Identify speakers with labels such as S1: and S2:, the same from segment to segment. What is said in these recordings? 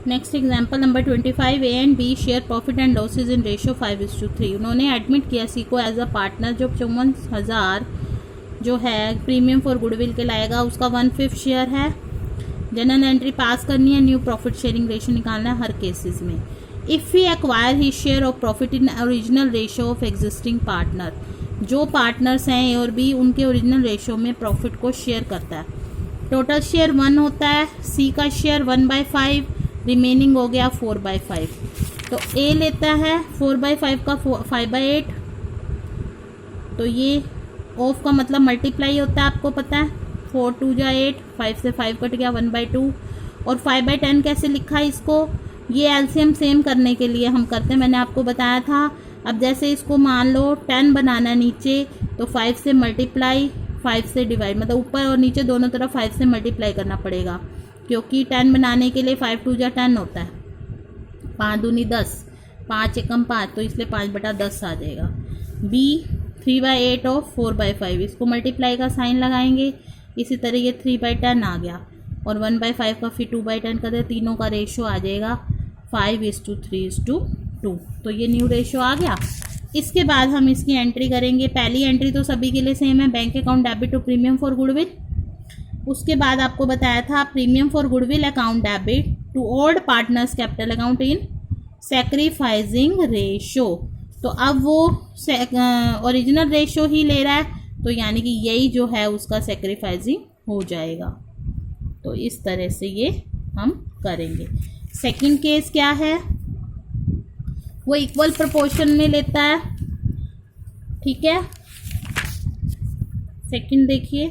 S1: Next example number 25, A and B share profit and losses in ratio 5:3। उन्होंने admit किया सी को as a partner, जो 54,000 जो है प्रीमियम फॉर गुडविल के लाएगा, उसका 1/5 शेयर है। जनरल एंट्री पास करनी है, न्यू प्रॉफिट शेयरिंग रेशियो निकालना है हर केसेस में। If he acquire he share of profit in original ratio of existing partner, जो पार्टनर्स हैं ए और बी उनके ओरिजिनल रेशियो में प्रॉफिट को शेयर करता है। टोटल शेयर 1 होता है, सी का शेयर 1/5, रिमेनिंग हो गया 4/5। तो ए लेता है 4/5 का 5/8, तो ये ऑफ का मतलब मल्टीप्लाई होता है, आपको पता है 4 2 जा 8, 5 से 5 कट गया 1/2। और 5/10 कैसे लिखा है इसको, ये एलसीएम सेम करने के लिए हम करते हैं, मैंने आपको बताया था। अब जैसे इसको मान लो 10 बनाना नीचे, तो 5 से मल्टीप्लाई 5 से डिवाइड, मतलब ऊपर और नीचे दोनों तरफ 5 से मल्टीप्लाई करना पड़ेगा, क्योंकि 10 बनाने के लिए 5 2 जा 10 होता है, 5 दूनी 10, 5 एकम 5, तो इसलिए 5/10 आ जाएगा। बी 3/8 और 4/5, इसको मल्टीप्लाई का साइन लगाएंगे, इसी तरह ये 3/10 आ गया, और 1/5 का फिर 2/10 कर दे, तीनों का रेशियो आ जाएगा 5:3:2। तो ये न्यू रेशियो आ गया। इसके बाद हम इसकी एंट्री करेंगे। पहली एंट्री तो सभी के लिए सेम है, bank account debit to premium for goodwill. उसके बाद आपको बताया था premium for goodwill account debit to old partners capital account in sacrificing ratio. तो अब वो ओरिजिनल रेशियो ही ले रहा है, तो यानी कि यही जो है उसका सैक्रिफाइसिंग हो जाएगा। तो इस तरह से ये हम करेंगे। सेकंड केस क्या है, वो इक्वल प्रोपोर्शन में लेता है, ठीक है। सेकंड देखिए,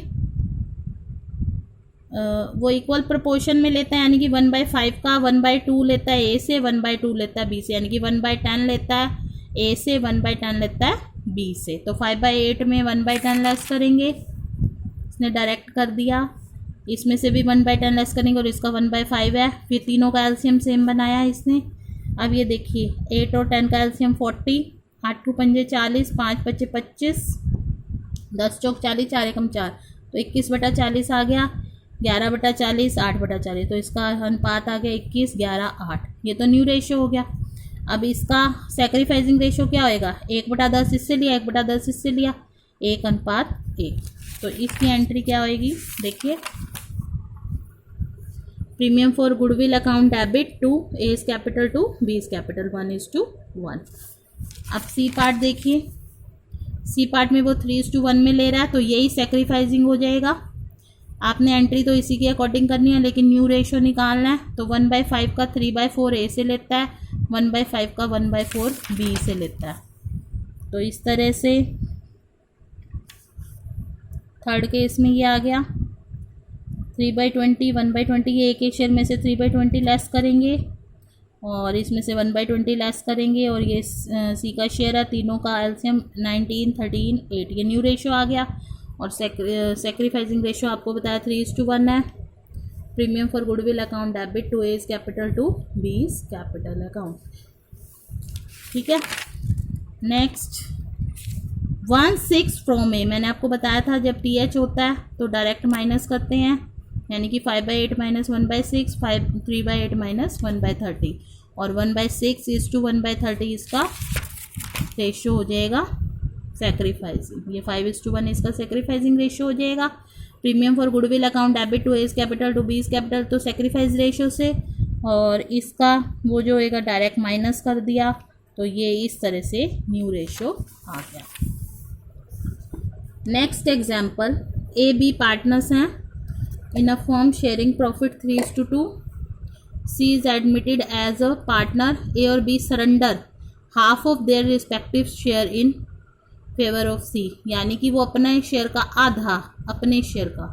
S1: वो इक्वल प्रोपोर्शन में लेता है, यानी कि 1/5 का 1/2 लेता है ए से, 1/2 लेता है बी से, यानी कि 1/10 लेता है ए से, 1/10 लेता है बी से। तो 5/8 में 1/10 लेस करेंगे, इसने डायरेक्ट कर दिया। इसमें से भी 1/10 लेस करेंगे और इसका 1/5 है, फिर तीनों का एलसीएम सेम बनाया है इसने। अब ये देखिए 8 और 10 का एलसीएम 40, 8 2 पंजे 40, 5 5 25, 10 चौक 40, 4 एकम 4, तो 21/40 आ गया, 11/40, 8/40, तो इसका अनुपात आ गया 21 11 8। ये तो न्यू रेशियो हो गया। अब इसका सैक्रिफाइसिंग रेशियो क्या होएगा, 1/10 इससे लिया, 1/10 इससे लिया, 1:1। तो इसकी एंट्री क्या होएगी, देखिए premium for goodwill account debit to A's capital to B's capital 1:1। अब सी पार्ट देखिए, सी पार्ट में वो 3:1 में ले रहा है, तो यही सैक्रिफाइसिंग हो जाएगा। आपने एंट्री तो इसी के अकॉर्डिंग करनी है, लेकिन न्यू रेशियो निकालना है। तो 1/5 का 3/4 ए से लेता है, 1/5 का 1/4 बी से लेता है। तो इस तरह से थर्ड केस में ये आ गया 3/20, 1/20, ये एक शेयर में से 3/20 लेस करेंगे और इसमें से 1/20 लेस करेंगे, और ये सी का शेयर है, तीनों का एलसीएम 19 13 8, ये न्यू रेशियो आ गया। और सैक्रिफाइसिंग रेशियो आपको बताया 3:1 है। Premium for goodwill account debit to A's capital to B's capital account, ठीक है। नेक्स्ट 1/6 फ्रॉम ए, मैंने आपको बताया था जब टीएच होता है तो डायरेक्ट माइनस करते हैं, यानी कि 5/8 माइनस 1/6, 3/8 माइनस 1/30, और 1/6 इज टू 1/30 इसका रेशियो हो जाएगा सैक्रिफाइसिंग। ये 5:1 इसका सैक्रिफाइसिंग रेशियो हो जाएगा। Premium for goodwill account debit to A's capital to B's capital, तो सैक्रिफाइस रेशियो से, और इसका वो जो होएगा डायरेक्ट माइनस कर दिया, तो ये इस तरह से न्यू रेशियो आ गया। Next example, A B partners हैं in a firm sharing profit 3:2। C is admitted as a partner, A और B surrender half of their respective share in favour of C, यानी कि वो अपने शेयर का आधा, अपने शेयर का,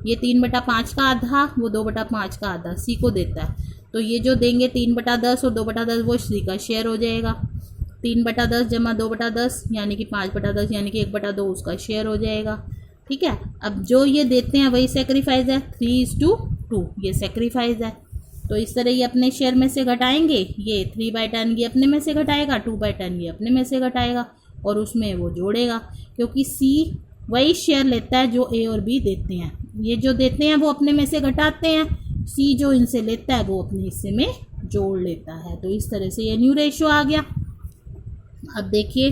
S1: ये 3/5 का आधा, वो 2/5 का आधा सी को देता है। तो ये जो देंगे 3/10 और 2/10 वो सी का शेयर हो जाएगा। 3/10 जमा 2/10 यानी कि 5/10, यानी कि 1/2 उसका शेयर हो जाएगा, ठीक है। अब जो ये देते हैं वही सेक्रीफाइस है, 3:2 ये सेक्रीफाइस है। तो इस तरह ये अपने शेयर में से घटाएंगे, ये 3/10 ये अपने में से घटाएगा, 2/10 ये अपने में से घटाएगा, और उसमें वो जोड़ेगा, क्योंकि सी वही शेयर लेता है जो ए और बी देते हैं। ये जो देते हैं वो अपने में से घटाते हैं, सी जो इनसे लेता है वो अपने हिस्से में जोड़ लेता है। तो इस तरह से ये न्यू रेशो आ गया। अब देखिए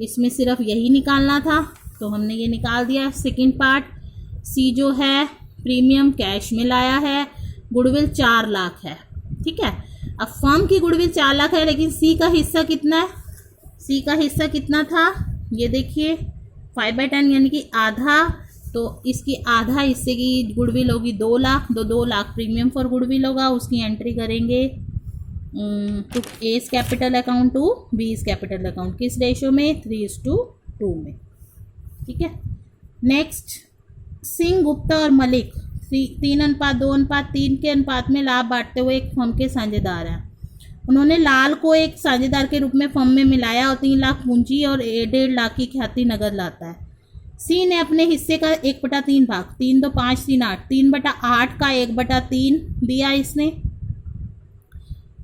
S1: इसमें सिर्फ यही निकालना था तो हमने ये निकाल दिया। सेकंड पार्ट, सी जो है प्रीमियम कैश में लाया है, गुडविल 4 लाख है, ठीक है। अब फर्म की गुडविल 4 लाख है, लेकिन सी का हिस्सा कितना है, सी का हिस्सा कितना था, ये देखिए 5/10 यानी कि आधा। तो इसकी आधा हिस्से की गुडविल होगी 2 lakh, 2 lakh premium for goodwill होगा, उसकी एंट्री करेंगे to A's capital account to B's capital account, किस रेशो में, 3:2 में, ठीक है। नेक्स्ट, सिंह, गुप्ता और मलिक 3:2:3 के अनुपात में लाभ बांटते हुए एक फर्म के साझेदार हैं। उन्होंने लाल को एक साझेदार के रूप में फर्म में मिलाया और 3 लाख पूंजी और 1.5 लाख की ख्याति नगद लाता है। सी ने अपने हिस्से का 1/3 भाग, 3 2 5 3 8, 3/8 का 1/3 दिया इसने,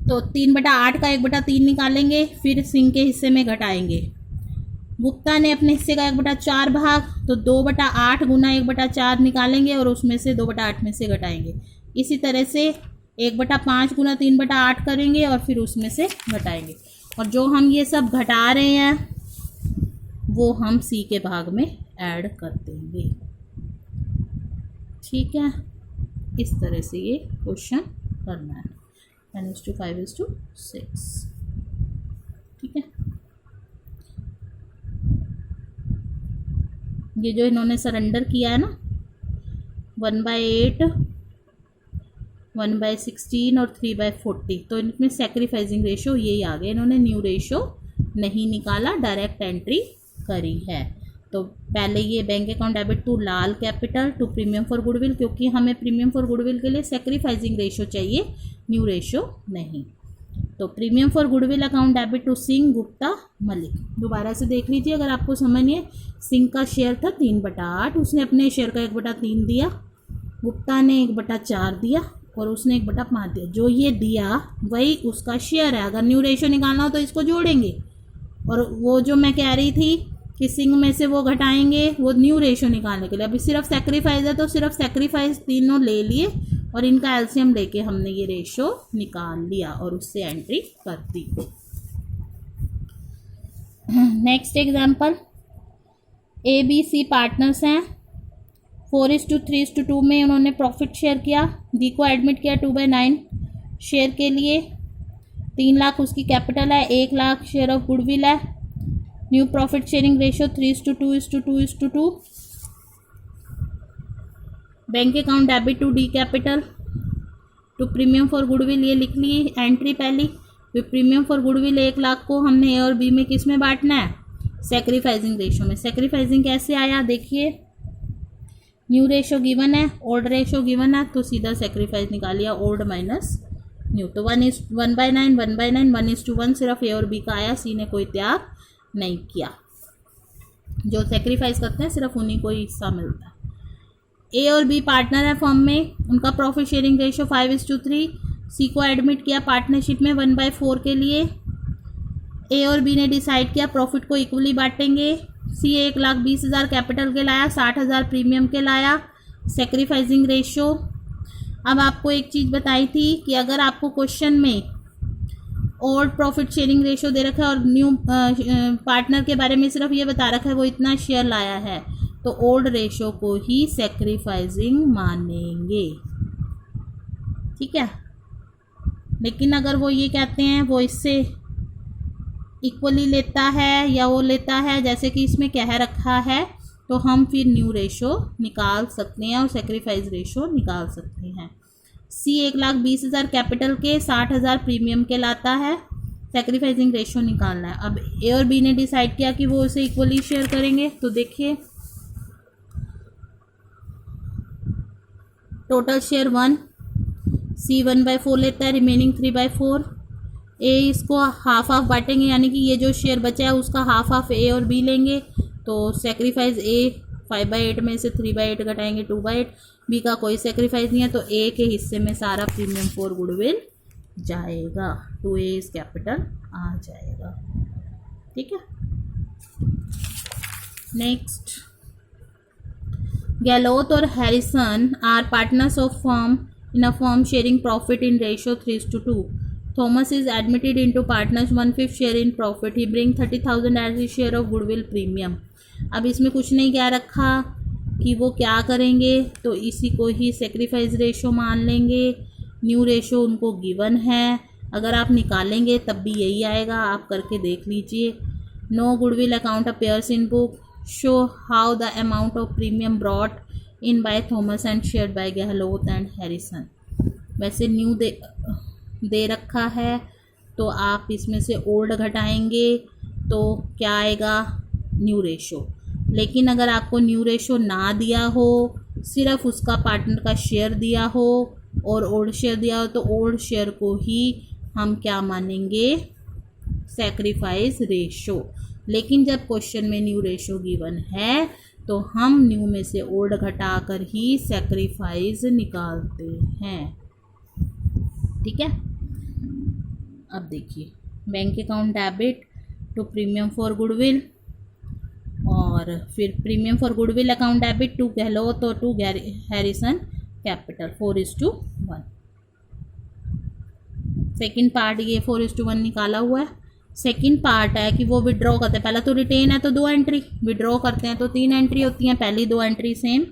S1: तो 3/8 का 1/3 निकालेंगे, फिर सिंह के हिस्से में घटाएंगे। गुप्ता ने अपने हिस्से का 1/4 भाग, तो 2/8 गुना 1/4 निकालेंगे और उसमें से 2/8 में से घटाएंगे। इसी तरह से 1/5 गुना 3/8 करेंगे और फिर उसमें से घटाएंगे। और जो हम ये सब घटा रहे हैं वो हम सी के भाग में ऐड कर देंगे, ठीक है। इस तरह से ये क्वेश्चन करना है, 10:5:6, ठीक है। ये जो इन्होंने सरेंडर किया है ना 1/8, 1/16 और 3/40, तो इनमें सेक्रीफाइसिंग रेशो यही आ गया। इन्होंने न्यू रेशो नहीं निकाला, डायरेक्ट एंट्री करी है। तो पहले ये bank account debit to Lal capital to premium for goodwill, क्योंकि हमें प्रीमियम फॉर गुडविल के लिए सेक्रीफाइसिंग रेशो चाहिए, न्यू रेशो नहीं। तो premium for goodwill account debit to Singh, Gupta, Malik. दोबारा से देख लीजिए अगर आपको समझ नहीं है। सिंह का शेयर था 3/8, उसने अपने शेयर का 1/3 दिया, गुप्ता ने 1/4 दिया और उसने 1/5 दिया। जो ये दिया वही उसका शेयर है। अगर न्यू रेशो निकालना हो तो इसको जोड़ेंगे, और वो जो मैं कह रही थी कि सिंह में से वो घटाएंगे, वो न्यू रेशो निकालने के लिए। अभी सिर्फ सेक्रीफाइस है तो सिर्फ सेक्रीफाइस तीनों ले लिए और इनका एलसीएम लेके हमने ये रेशो निकाल लिया और उससे एंट्री कर दी। Next example, A B C partners हैं, 4:3:2 में उन्होंने प्रॉफिट शेयर किया। डी को एडमिट किया 2/9 शेयर के लिए, 3 लाख उसकी कैपिटल है, 1 लाख शेयर ऑफ गुडविल है। New profit sharing ratio 3:2:2:2। Bank account debit to D capital to premium for goodwill, ये लिख ली एंट्री पहली। फिर प्रीमियम फॉर गुडविल 1 लाख को हमने ए और बी में किस में बांटना है, सेक्रीफाइसिंग रेशो में। सेक्रीफाइसिंग कैसे आया देखिए, न्यू रेशो गिवन है, ओल्ड रेशो गिवन है, तो सीधा सेक्रीफाइस निकालिए, ओल्ड माइनस न्यू। तो 1/9 1/9 1:1 सिर्फ ए और बी का आया, सी ने कोई त्याग नहीं किया। जो सेक्रीफाइस करते हैं सिर्फ उन्हीं को ही हिस्सा मिलता है। ए और बी पार्टनर है फर्म में, उनका प्रॉफिट शेयरिंग रेशो 5:3। सी को एडमिट किया पार्टनरशिप में 1/4 के लिए। ए और बी ने डिसाइड किया प्रॉफिट को इक्वली बांटेंगे। सी 1,20,000 कैपिटल के लाया, 60,000 प्रीमियम के लाया, सेक्रीफाइसिंग रेशो। अब आपको एक चीज़ बताई थी कि अगर आपको क्वेश्चन में ओल्ड प्रॉफिट शेयरिंग रेशो दे रखा है और न्यू पार्टनर के बारे में सिर्फ ये बता रखा है वो इतना शेयर लाया है, तो ओल्ड रेशो को ही सेक्रीफाइसिंग मानेंगे, ठीक है। लेकिन अगर वो ये कहते हैं वो इससे इक्वली लेता है या वो लेता है जैसे कि इसमें कह रखा है, तो हम फिर न्यू रेशो निकाल सकते हैं और सेक्रीफाइस रेशो निकाल सकते हैं। सी 1,20,000 कैपिटल के, 60,000 प्रीमियम के लाता है, सेक्रीफाइसिंग रेशो निकालना है। अब ए और बी ने डिसाइड किया कि वो उसे इक्वली शेयर करेंगे, तो देखिए टोटल शेयर 1, सी 1/4 लेता है, रिमेनिंग 3/4। ए इसको हाफ हाफ बांटेंगे, यानी कि ये जो शेयर बचा है उसका हाफ हाफ ए और बी लेंगे, तो सेक्रीफाइस ए 5/8 में से 3/8 घटाएंगे 2/8। बी का कोई सेक्रीफाइस नहीं है, तो ए के हिस्से में सारा प्रीमियम फॉर गुडविल जाएगा, 2A कैपिटल आ जाएगा, ठीक है। नेक्स्ट, गैलोथ और Harrison are partners of firm in a firm sharing profit in ratio 3:2. Thomas is admitted into partners 1/5 share in profit. He bring 30,000 as his share of goodwill premium. अब इसमें कुछ नहीं क्या रखा कि वो क्या करेंगे, तो इसी को ही सेक्रीफाइस रेशो मान लेंगे. न्यू रेशो उनको गिवन है, अगर आप निकालेंगे तब भी यही आएगा, आप करके देख लीजिए. No goodwill account appears in book. Show how the amount of premium brought in by Thomas and shared by Gehlot and Harrison. वैसे न्यू दे रखा है तो आप इसमें से ओल्ड घटाएंगे तो क्या आएगा, न्यू रेशो. लेकिन अगर आपको न्यू रेशो ना दिया हो, सिर्फ उसका पार्टनर का शेयर दिया हो और ओल्ड शेयर दिया हो, तो ओल्ड शेयर को ही हम क्या मानेंगे, सैक्रिफाइस रेशो. लेकिन जब क्वेश्चन में न्यू रेशो गिवन है तो हम न्यू में से ओल्ड घटाकर ही सैक्रिफाइस निकालते हैं. ठीक है. अब देखिए, bank account debit to premium for goodwill, और फिर premium for goodwill account debit to Gehlot और to Harrison capital 4:1. Second part ये 4:1 निकाला हुआ है. सेकेंड पार्ट है कि वो विड्रॉ करते हैं. पहला तो रिटेन है तो 2 एंट्री, विड्रॉ करते हैं तो 3 एंट्री होती हैं. पहली 2 एंट्री सेम,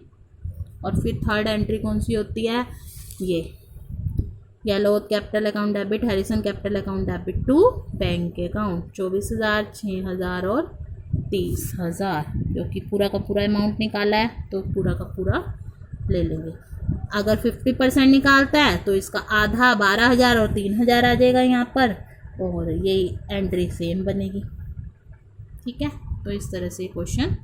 S1: और फिर थर्ड एंट्री कौन सी होती है, ये Gehlot capital account debit, Harrison capital account debit to bank account 24,000, 6,000 और 30,000, क्योंकि पूरा का पूरा अमाउंट निकाला है तो पूरा का पूरा ले लेंगे. अगर 50% निकालता है तो इसका आधा 12,000 और 3,000 आ जाएगा यहाँ पर, और यही एंट्री सेम बनेगी. ठीक है. तो इस तरह से क्वेश्चन